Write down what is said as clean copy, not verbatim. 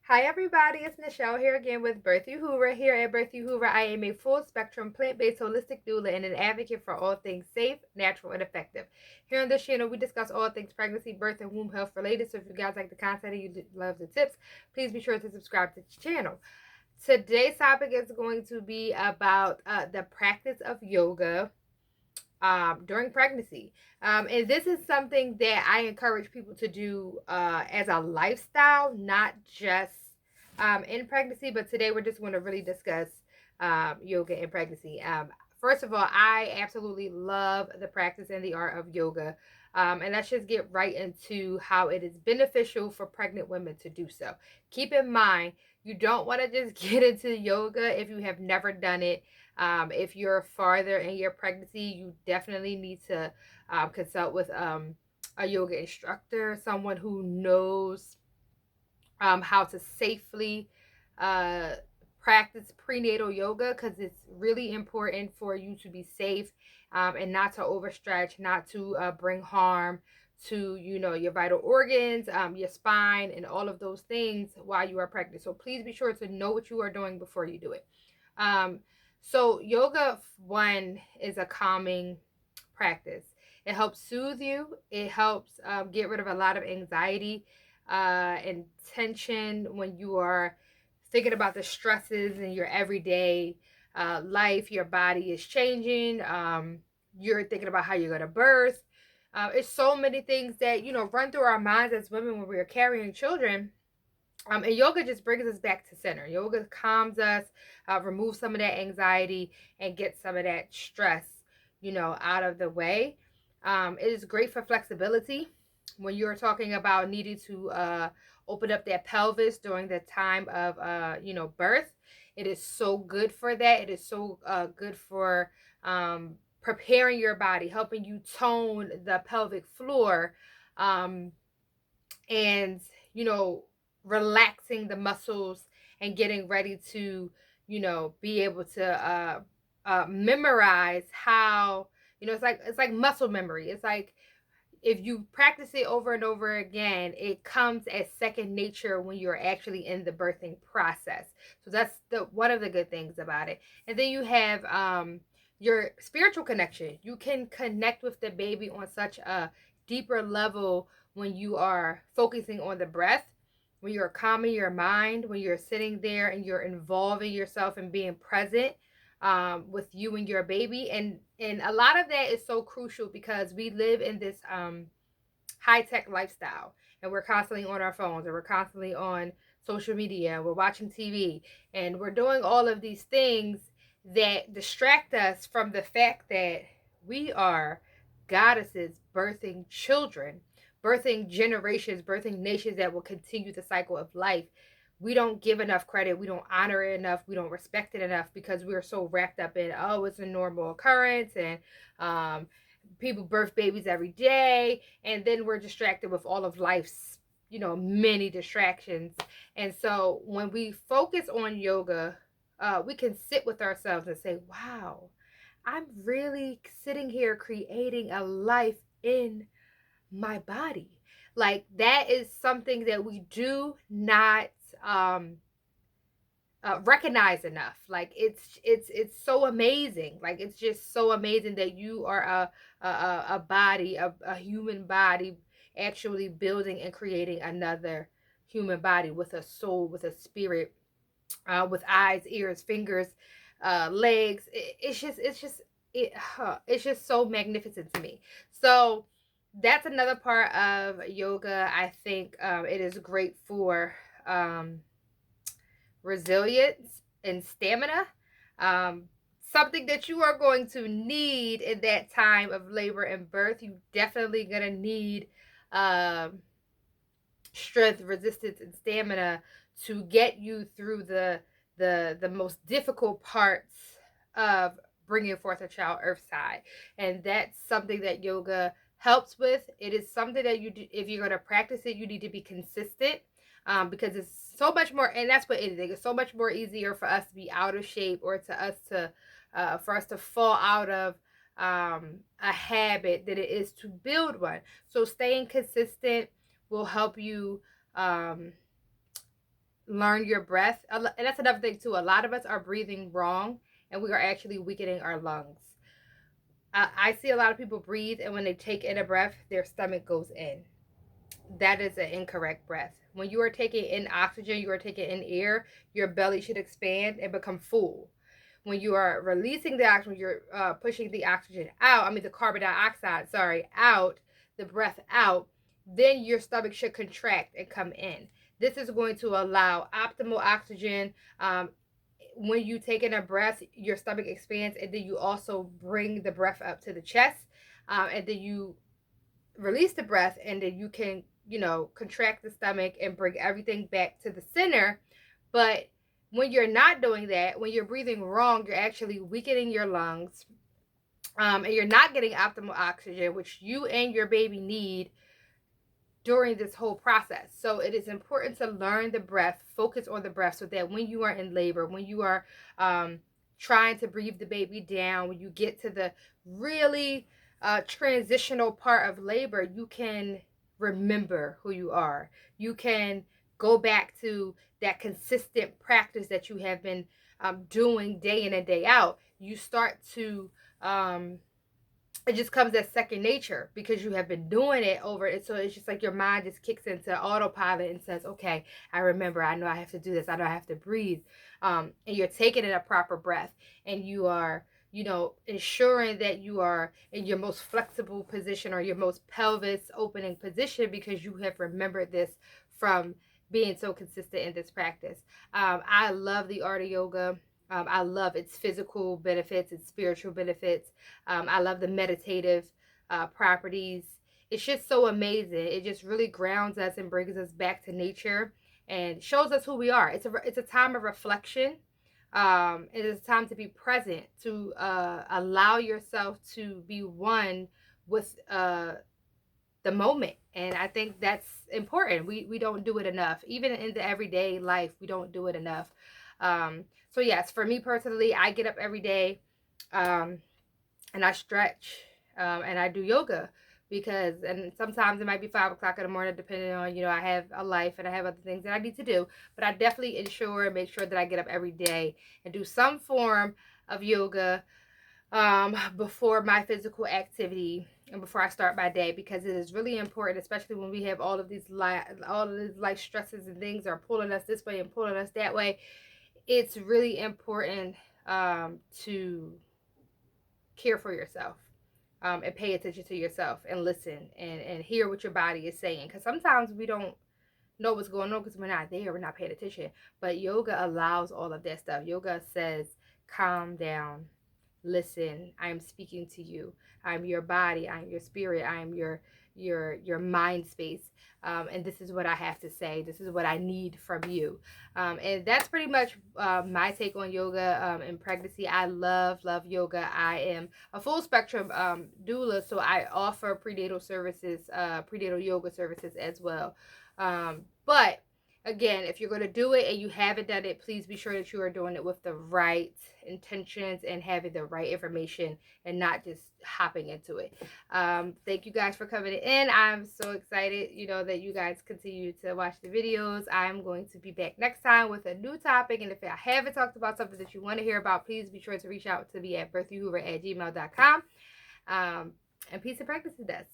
Hi everybody, it's Nichelle here again with Birth You Hoover. Here at Birth You Hoover, I am a full spectrum plant-based holistic doula and an advocate for all things safe, natural, and effective. Here on this channel, we discuss all things pregnancy, birth, and womb health related. So if you guys like the content and you love the tips, please be sure to subscribe to the channel. Today's topic is going to be about the practice of yoga during pregnancy. And this is something that I encourage people to do as a lifestyle, not just in pregnancy. But today we're just going to really discuss yoga in pregnancy. First of all, I absolutely love the practice and the art of yoga. And let's just get right into how it is beneficial for pregnant women to do so. Keep in mind, you don't want to just get into yoga if you have never done it. If you're farther in your pregnancy, you definitely need to consult with a yoga instructor, someone who knows how to safely uh, practice prenatal yoga, because it's really important for you to be safe and not to overstretch, not to bring harm to your vital organs, your spine, and all of those things while you are pregnant. So please be sure to know what you are doing before you do it. um, so yoga, one, is a calming practice. It helps soothe you. It helps get rid of a lot of anxiety and tension when you are thinking about the stresses in your everyday life. Your body is changing. You're thinking about how you're going to birth. It's so many things that run through our minds as women when we are carrying children. And yoga just brings us back to center. Yoga calms us, removes some of that anxiety, and gets some of that stress, out of the way. It is great for flexibility when you're talking about needing to open up that pelvis during the time of, birth. It is so good for that. It is so good for preparing your body, helping you tone the pelvic floor. Um, and you know relaxing the muscles and getting ready to be able to memorize how it's like muscle memory. It's like if you practice it over and over again, it comes as second nature when you're actually in the birthing process. So that's the one of the good things about it. And then you have your spiritual connection. You can connect with the baby on such a deeper level when you are focusing on the breath, when you're calming your mind, when you're sitting there and you're involving yourself and being present with you and your baby. And a lot of that is so crucial because we live in this high-tech lifestyle, and we're constantly on our phones, and we're constantly on social media, we're watching TV, and we're doing all of these things that distract us from the fact that we are goddesses birthing children, birthing generations, birthing nations that will continue the cycle of life. We don't give enough credit, we don't honor it enough, we don't respect it enough because we're so wrapped up in, oh, it's a normal occurrence, and people birth babies every day, and then we're distracted with all of life's many distractions. And so when we focus on yoga, we can sit with ourselves and say, wow, I'm really sitting here creating a life in my body. Like, that is something that we do not um recognize enough. Like, it's so amazing. Like, it's just so amazing that you are a body, a human body, actually building and creating another human body with a soul, with a spirit, with eyes, ears, fingers, legs. It's just so magnificent to me. So that's another part of yoga. I think it is great for resilience and stamina. Um, Something that you are going to need in that time of labor and birth. You definitely gonna need um, strength, resistance, and stamina to get you through the most difficult parts of bringing forth a child earthside. And that's something that yoga helps with. It is something that you do, if you're going to practice it, you need to be consistent, because it's so much more. And that's what anything, it's so much more easier for us to be out of shape, or to us to for us to fall out of a habit than it is to build one. So staying consistent will help you um, learn your breath. And that's another thing too. A lot of us are breathing wrong, and we are actually weakening our lungs. I see a lot of people breathe, and when they take in a breath, their stomach goes in. That is an incorrect breath. When you are taking in oxygen, you are taking in air, your belly should expand and become full. When you are releasing the oxygen, you're pushing the oxygen out, the carbon dioxide, out, the breath out, then your stomach should contract and come in. This is going to allow optimal oxygen. When you take in a breath, your stomach expands, and then you also bring the breath up to the chest, and then you release the breath, and then you can, contract the stomach and bring everything back to the center. But when you're not doing that, when you're breathing wrong, you're actually weakening your lungs, and you're not getting optimal oxygen, which you and your baby need during this whole process. So it is important to learn the breath, focus on the breath, so that when you are in labor, when you are trying to breathe the baby down, when you get to the really transitional part of labor, you can remember who you are. You can go back to that consistent practice that you have been doing day in and day out. You start to it just comes as second nature because you have been doing it over it. So it's just like your mind just kicks into autopilot and says, okay, I remember, I know I have to do this, I know I have to breathe. And you're taking in a proper breath, and you are, ensuring that you are in your most flexible position, or your most pelvis opening position, because you have remembered this from being so consistent in this practice. I love the art of yoga. I love its physical benefits, its spiritual benefits. I love the meditative properties. It's just so amazing. It just really grounds us and brings us back to nature and shows us who we are. It's a time of reflection. It is a time to be present, to allow yourself to be one with the moment. And I think that's important. We don't do it enough. Even in the everyday life, we don't do it enough. So yes, for me personally, I get up every day, and I stretch, and I do yoga, and sometimes it might be 5 o'clock in the morning, depending on, I have a life and I have other things that I need to do, but I definitely make sure that I get up every day and do some form of yoga, before my physical activity and before I start my day, because it is really important, especially when we have all of these life stresses and things are pulling us this way and pulling us that way. It's really important to care for yourself, and pay attention to yourself and listen and hear what your body is saying, because sometimes we don't know what's going on because we're not there, we're not paying attention. But yoga allows all of that stuff. Yoga says, calm down, listen, I am speaking to you. I'm your body, I'm your spirit, I am your mind space, and this is what I have to say, this is what I need from you. And that's pretty much my take on yoga in pregnancy. I love yoga. I am a full spectrum doula, so I offer prenatal services, prenatal yoga services as well. But again, if you're going to do it and you haven't done it, please be sure that you are doing it with the right intentions and having the right information, and not just hopping into it. Thank you guys for coming in. I'm so excited, that you guys continue to watch the videos. I'm going to be back next time with a new topic. And if I haven't talked about something that you want to hear about, please be sure to reach out to me at birthyhoover@gmail.com. And peace and practice to death.